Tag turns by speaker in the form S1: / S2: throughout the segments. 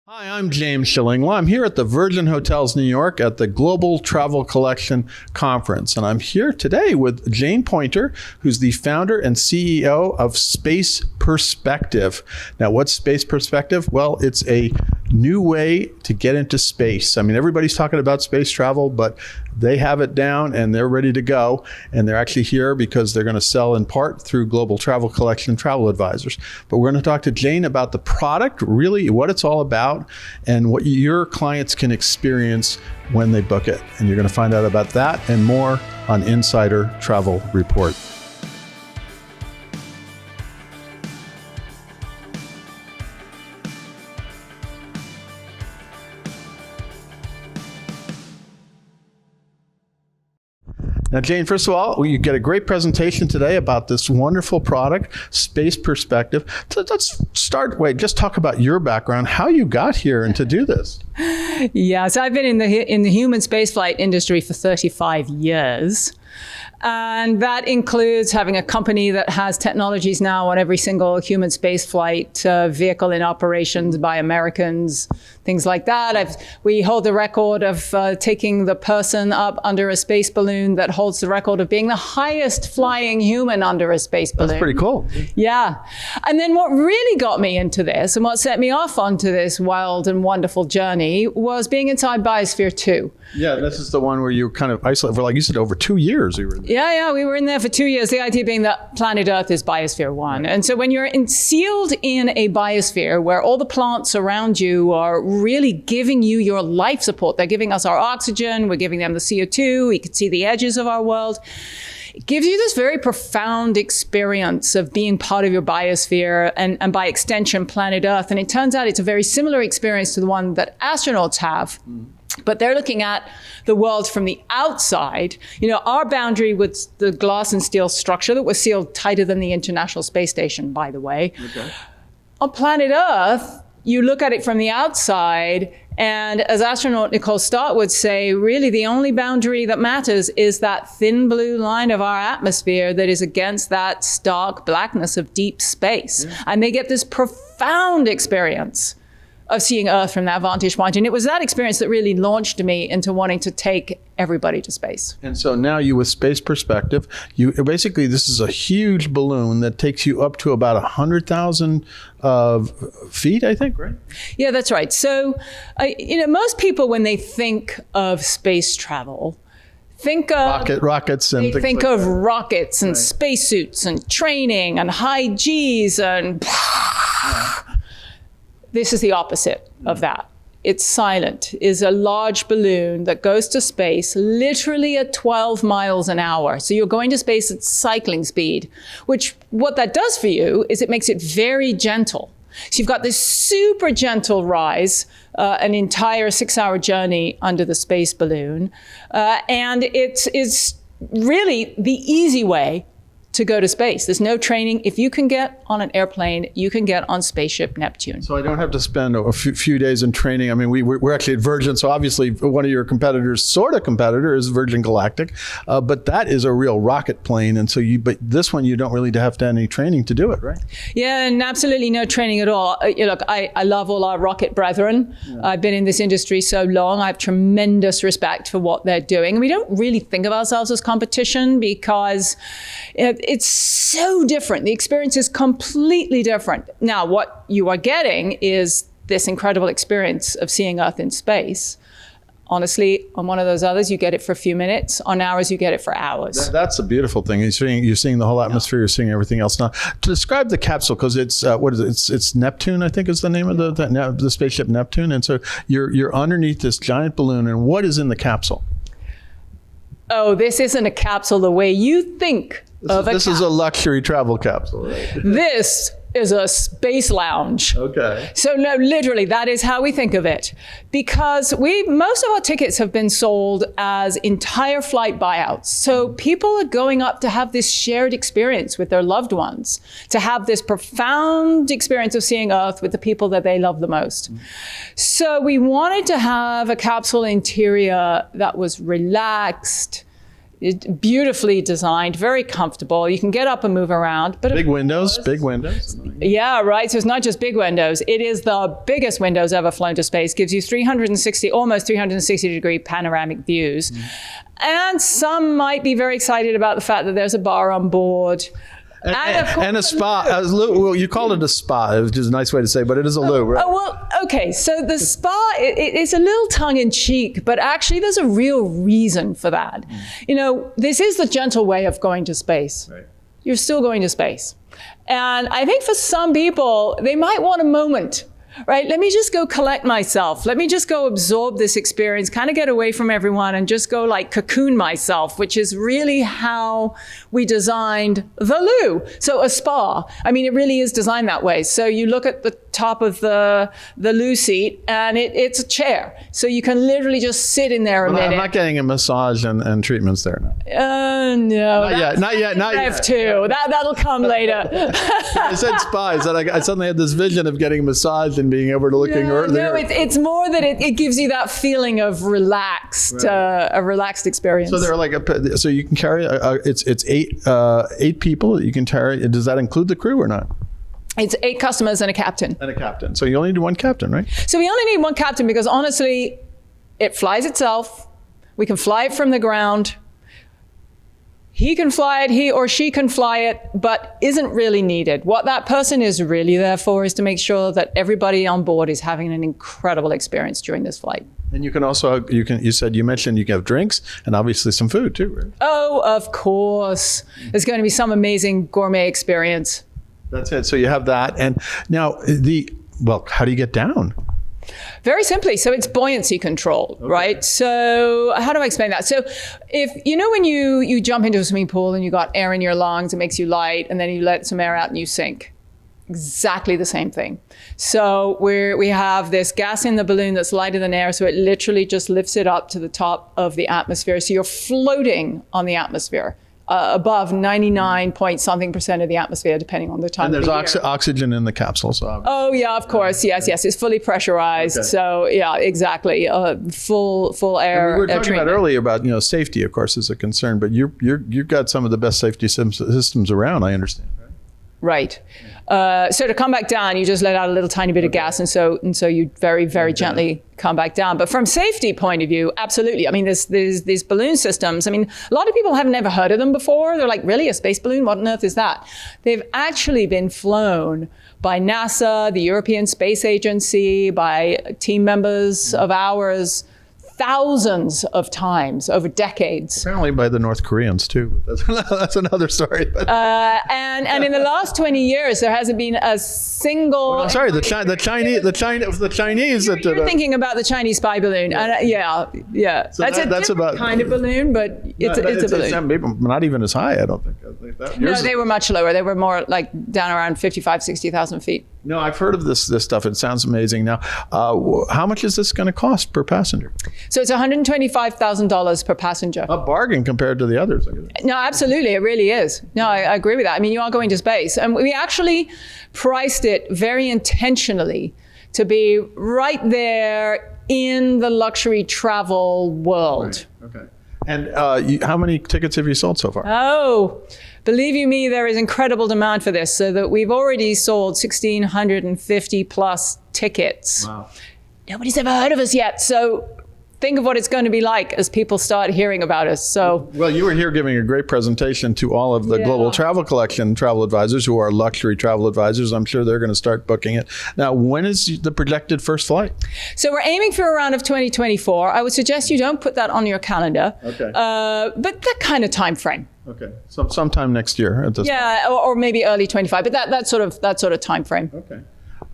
S1: Hi, I'm James Schilling. Well, I'm here at the Virgin Hotels New York at the Global Travel Collection Conference. And I'm here today with Jane Pointer, who's the founder and CEO of Space Perspective. Now, what's Space Perspective? Well, it's a new way to get into space. I mean, everybody's talking about space travel, but they have it down and they're ready to go. And they're actually here because they're going to sell in part through Global Travel Collection Travel Advisors. But we're going to talk to Jane about the product, really what it's all about, and what your clients can experience when they book it. And you're going to find out about that and more on Insider Travel Report. Now, Jane, first of all, you get a great presentation today about this wonderful product, Space Perspective. So let's start, just talk about your background, how you got here and to do this.
S2: Yeah, so I've been in the human spaceflight industry for 35 years. And that includes having a company that has technologies now on every single human spaceflight vehicle in operations by Americans, things like that. We hold the record of taking the person up under a space balloon that holds the record of being the highest flying human under a space balloon.
S1: That's pretty cool.
S2: Yeah. And then what really got me into this and what set me off onto this wild and wonderful journey was being inside Biosphere 2.
S1: Yeah, this is the one where you kind of isolated for, like you said, over 2 years. You were there.
S2: Yeah, we were in there for 2 years. The idea being that planet Earth is Biosphere 1. And so when you're sealed in a biosphere where all the plants around you are really giving you your life support, they're giving us our oxygen, we're giving them the CO2, we can see the edges of our world. It gives you this very profound experience of being part of your biosphere and by extension, planet Earth. And it turns out it's a very similar experience to the one that astronauts have. But they're looking at the world from the outside. You know, our boundary with the glass and steel structure that was sealed tighter than the International Space Station, by the way. Okay. On planet Earth, you look at it from the outside, and as astronaut Nicole Stott would say, really the only boundary that matters is that thin blue line of our atmosphere that is against that stark blackness of deep space. Yeah. And they get this profound experience of seeing Earth from that vantage point. And it was that experience that really launched me into wanting to take everybody to space.
S1: And so now you, with Space Perspective, you basically, this is a huge balloon that takes you up to about 100,000 feet, I think, right?
S2: Yeah, that's right. So, most people, when they think of space travel, think of
S1: rockets and
S2: think like of rockets and spacesuits and training and high Gs and This is the opposite of that. It's silent. It's a large balloon that goes to space literally at 12 miles an hour. So you're going to space at cycling speed, which what that does for you is it makes it very gentle. So you've got this super gentle rise, an entire 6-hour journey under the space balloon. And it's really the easy way to go to space. There's no training. If you can get on an airplane, you can get on Spaceship Neptune.
S1: So I don't have to spend a few days in training. I mean, we're actually at Virgin, so obviously one of your competitors, sort of competitor, is Virgin Galactic, but that is a real rocket plane. And so but this one, you don't really have to have any training to do it, right?
S2: Yeah, and absolutely no training at all. Look, I love all our rocket brethren. Yeah. I've been in this industry so long. I have tremendous respect for what they're doing. And we don't really think of ourselves as competition because it's so different. The experience is completely different. Now, what you are getting is this incredible experience of seeing Earth in space. Honestly, on one of those others, you get it for a few minutes. On ours, you get it for hours.
S1: That's a beautiful thing. You're seeing the whole atmosphere. You're seeing everything else. Now, to describe the capsule, because it's what is it? It's Neptune, I think, is the name of the spaceship Neptune. And so you're underneath this giant balloon. And what is in the capsule?
S2: Oh, this isn't a capsule the way you think.
S1: This is a luxury travel capsule, right?
S2: This is a space lounge.
S1: Okay.
S2: So no, literally, that is how we think of it. Because most of our tickets have been sold as entire flight buyouts. So people are going up to have this shared experience with their loved ones, to have this profound experience of seeing Earth with the people that they love the most. So we wanted to have a capsule interior that was relaxed, Beautifully designed, very comfortable. You can get up and move around. But
S1: big windows.
S2: Yeah, right. So it's not just big windows. It is the biggest windows ever flown to space. Gives you almost 360-degree panoramic views. And some might be very excited about the fact that there's a bar on board.
S1: And a spa. Well, you called it a spa, which is a nice way to say it, but it is a loo, right?
S2: Oh, well, okay. So the spa, it's a little tongue-in-cheek, but actually there's a real reason for that. This is the gentle way of going to space.
S1: Right.
S2: You're still going to space. And I think for some people, they might want a moment. Right? Let me just go collect myself. Let me just go absorb this experience, kind of get away from everyone and just go like cocoon myself, which is really how we designed the loo. So a spa, I mean, it really is designed that way. So you look at the top of the loo seat and it's a chair. So you can literally just sit in there a minute.
S1: I'm not getting a massage and treatments there now.
S2: No.
S1: Not yet.
S2: Too. That'll come later.
S1: I said spa. I suddenly had this vision of getting a massage and being able to looking
S2: No, it's more that it gives you that feeling of relaxed, a relaxed experience.
S1: So they're like so you can carry it's eight people that you can carry. Does that include the crew or not?
S2: It's 8 customers and a captain.
S1: So you only need one captain, right?
S2: So we only need one captain because honestly, it flies itself. We can fly it from the ground. He can fly it, he or she can fly it, but isn't really needed. What that person is really there for is to make sure that everybody on board is having an incredible experience during this flight.
S1: And you can also, you mentioned you can have drinks and obviously some food too, right?
S2: Oh, of course. There's going to be some amazing gourmet experience.
S1: That's it. So you have that. And now how do you get down?
S2: Very simply. So it's buoyancy control, right? So how do I explain that? So if, when you jump into a swimming pool and you got air in your lungs, it makes you light, and then you let some air out and you sink. Exactly the same thing. So we have this gas in the balloon that's lighter than air, so it literally just lifts it up to the top of the atmosphere. So you're floating on the atmosphere. Above 99-point-something% of the atmosphere, depending on the time.
S1: And there's oxygen in the capsule. So
S2: oh yeah, of course, yes, it's fully pressurized. Okay. So yeah, exactly, full air.
S1: And we were talking about earlier about safety, of course, is a concern, but you've got some of the best safety systems around. I understand.
S2: Right. So to come back down, you just let out a little tiny bit of gas, and so you very, very gently come back down. But from safety point of view, absolutely. I mean, there's these balloon systems. I mean, a lot of people have never heard of them before. They're like, really, a space balloon? What on earth is that? They've actually been flown by NASA, the European Space Agency, by team members of ours, thousands of times over decades.
S1: Apparently by the North Koreans too. That's another story.
S2: And in the last 20 years, there hasn't been a single.
S1: Well, I'm sorry, the Chinese.
S2: You're thinking about the Chinese spy balloon. Yeah. So that's a different kind of balloon, but it's a balloon.
S1: Not even as high, I don't think.
S2: No, they were much lower. They were more like down around 60,000 feet.
S1: No, I've heard of this stuff. It sounds amazing. Now, how much is this going to cost per passenger?
S2: So it's $125,000 per passenger.
S1: A bargain compared to the others.
S2: No, absolutely. It really is. No, I agree with that. I mean, you are going to space. And we actually priced it very intentionally to be right there in the luxury travel world.
S1: Right. Okay. And how many tickets have you sold so far?
S2: Oh, believe you me, there is incredible demand for this, so that we've already sold 1,650 plus tickets.
S1: Wow.
S2: Nobody's ever heard of us yet, so think of what it's going to be like as people start hearing about us. So,
S1: well, you were here giving a great presentation to all of the Global Travel Collection travel advisors who are luxury travel advisors. I'm sure they're going to start booking it. Now, when is the projected first flight? So
S2: we're aiming for around of 2024. I would suggest you don't put that on your calendar.
S1: Okay.
S2: But that kind of time frame.
S1: Okay. So sometime next year at this point.
S2: or maybe early 25, but that sort of time frame.
S1: Okay.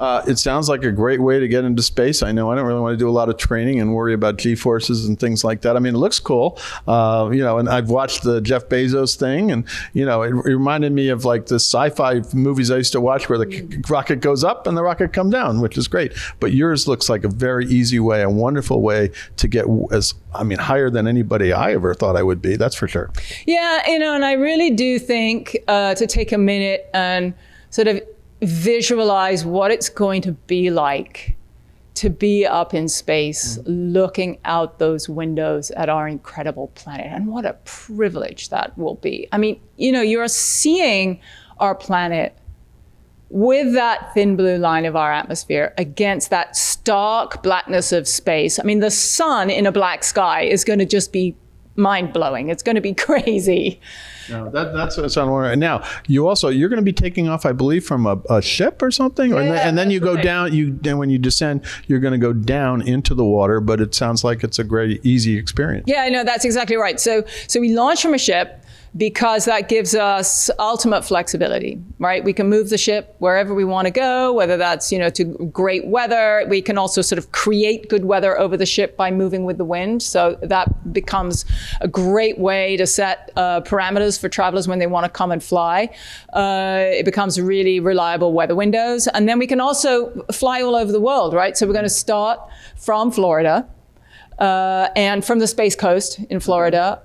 S1: It sounds like a great way to get into space. I know I don't really want to do a lot of training and worry about G-forces and things like that. I mean, it looks cool, and I've watched the Jeff Bezos thing, and, it reminded me of like the sci-fi movies I used to watch where the rocket goes up and the rocket comes down, which is great. But yours looks like a very easy way, a wonderful way to get higher than anybody I ever thought I would be. That's for sure.
S2: Yeah, and I really do think to take a minute and sort of visualize what it's going to be like to be up in space, looking out those windows at our incredible planet. And what a privilege that will be. I mean, you're seeing our planet with that thin blue line of our atmosphere against that stark blackness of space. I mean, the sun in a black sky is going to just be mind-blowing. It's going to be crazy.
S1: No, that's what I'm wondering. Now, you're going to be taking off, I believe, from a ship or something, and then you go down. Then when you descend, you're going to go down into the water. But it sounds like it's a great, easy experience.
S2: Yeah, no, that's exactly right. So we launch from a ship, because that gives us ultimate flexibility, right? We can move the ship wherever we want to go, whether that's, to great weather. We can also sort of create good weather over the ship by moving with the wind. So that becomes a great way to set parameters for travelers when they want to come and fly. It becomes really reliable weather windows. And then we can also fly all over the world, right? So we're going to start from Florida. And from the Space Coast in Florida.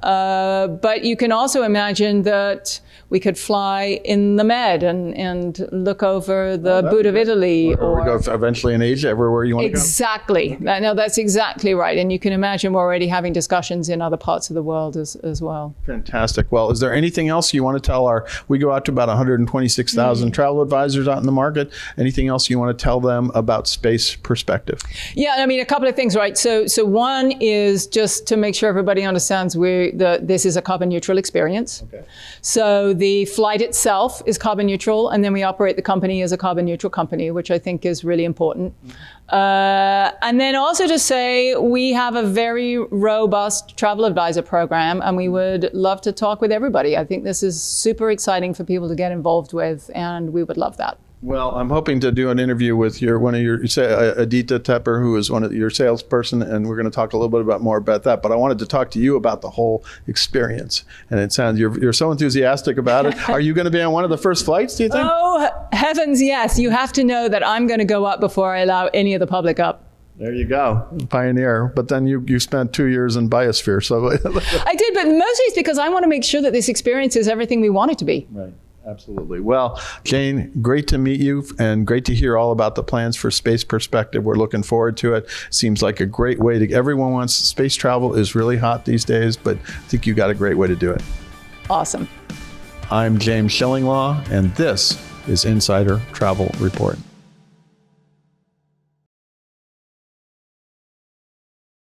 S2: But you can also imagine that we could fly in the Med and look over the boot of Italy.
S1: Or go eventually in Asia, everywhere you want to go.
S2: Exactly. No, that's exactly right. And you can imagine we're already having discussions in other parts of the world as well.
S1: Fantastic. Well, is there anything else you want to tell we go out to about 126,000 travel advisors out in the market. Anything else you want to tell them about Space Perspective?
S2: Yeah, I mean, a couple of things, right? So one is just to make sure everybody understands this is a carbon neutral experience.
S1: Okay.
S2: So the flight itself is carbon neutral, and then we operate the company as a carbon neutral company, which I think is really important. And then also to say we have a very robust travel advisor program, and we would love to talk with everybody. I think this is super exciting for people to get involved with, and we would love that.
S1: Well, I'm hoping to do an interview with Adita Tepper, who is one of your salesperson, and we're going to talk a little bit more about that. But I wanted to talk to you about the whole experience. And it sounds you're so enthusiastic about it. Are you going to be on one of the first flights, do you think?
S2: Oh, heavens, yes. You have to know that I'm going to go up before I allow any of the public up.
S1: There you go, pioneer. But then you spent 2 years in Biosphere, so
S2: I did, but mostly it's because I want to make sure that this experience is everything we want it to be.
S1: Right. Absolutely. Well, Jane, great to meet you and great to hear all about the plans for Space Perspective. We're looking forward to it. Seems like a great way everyone wants space travel is really hot these days, but I think you got a great way to do it.
S2: Awesome.
S1: I'm James Shillinglaw, and this is Insider Travel Report.